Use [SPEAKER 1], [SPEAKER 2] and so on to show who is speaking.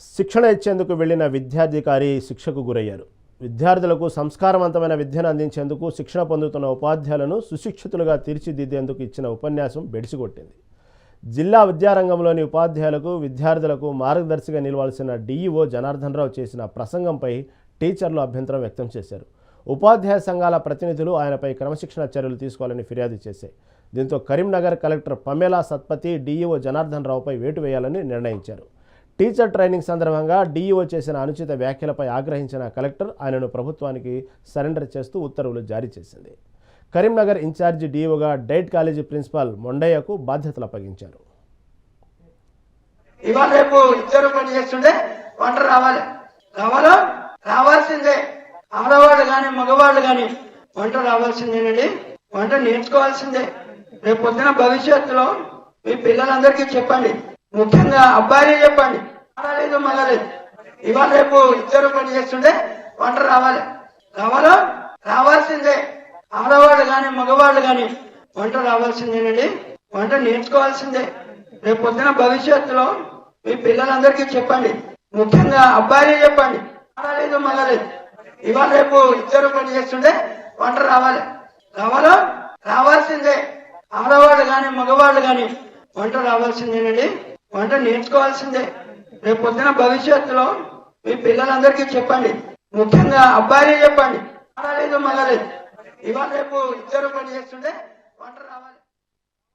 [SPEAKER 1] శిక్షణ ఇచ్చేందుకు వెళ్లిన విద్యాధికారి శిక్షకు గురయ్యారు. విద్యార్థులకు సంస్కారవంతమైన విద్యను అందించేందుకు శిక్షణ పొందుతున్న ఉపాధ్యాయులను సుశిక్షితులుగా తీర్చిదిద్దేందుకు ఇచ్చిన ఉపన్యాసం బెడిసికొట్టింది. జిల్లా విద్యారంగంలోని ఉపాధ్యాయులకు విద్యార్థులకు మార్గదర్శిగా నిలవాల్సిన డీఈఓ జనార్దన్ రావు చేసిన ప్రసంగంపై టీచర్లు అభ్యంతరం వ్యక్తం చేశారు. ఉపాధ్యాయ సంఘాల ప్రతినిధులు ఆయనపై క్రమశిక్షణ చర్యలు తీసుకోవాలని ఫిర్యాదు చేశాయి. దీంతో కరీంనగర్ కలెక్టర్ పమేలా సత్పతి డీఈఓ జనార్దన్ రావుపై వేటు వేయాలని నిర్ణయించారు. టీచర్ ట్రైనింగ్ సందర్భంగా డీఈఓ చేసిన అనుచిత వ్యాఖ్యలపై ఆగ్రహించిన కలెక్టర్ ఆయనను ప్రభుత్వానికి సరెండర్ చేస్తూ ఉత్తర్వులు జారీ చేసింది. కరీంనగర్ ఇన్ఛార్జి డీఈఓగా డైట్ కాలేజీ ప్రిన్సిపాల్ మొండయ్యకు బాధ్యతలు అప్పగించారు.
[SPEAKER 2] ఇవాళ రేపు ఇద్దరు పని చేస్తుంటే వంట రావాల్సిందే. ఆడవాళ్ళు కానీ మగవాళ్ళు కానీ వంట రావాల్సిందేనండి. వంట నేర్చుకోవాల్సిందే. రేపు పొద్దున భవిష్యత్తులో మీ పిల్లలందరికీ చెప్పండి, ముఖ్యంగా అబ్బాయిలే చెప్పండి, ఆడలేదు మగలేదు. ఇవాళ రేపు ఇద్దరు పని చేస్తుంటే వంట రావాల్సిందే. ఆడవాళ్ళు కానీ మగవాళ్ళు కానీ వంట రావాల్సిందేనండి. వంట నేర్చుకోవాల్సిందే. రేపు పొద్దున భవిష్యత్తులో మీ పిల్లలందరికీ చెప్పండి, ముఖ్యంగా అబ్బాయిలే చెప్పండి, ఆడలేదు మగలేదు. ఇవాళ రేపు ఇద్దరు పని చేస్తుంటే వంట రావాల్సిందే. ఆడవాళ్ళు కానీ మగవాళ్ళు కానీ వంట రావాల్సిందేనండి. వంట నేర్చుకోవాల్సిందే. రేపు పొద్దున భవిష్యత్తులో మీ పిల్లలందరికీ చెప్పండి, ముఖ్యంగా అబ్బాయిలే చెప్పండి, ఆడలేదు మగలేదు. ఇవాళ రేపు ఇద్దరు పని చేస్తుంటే వంట రావాలి.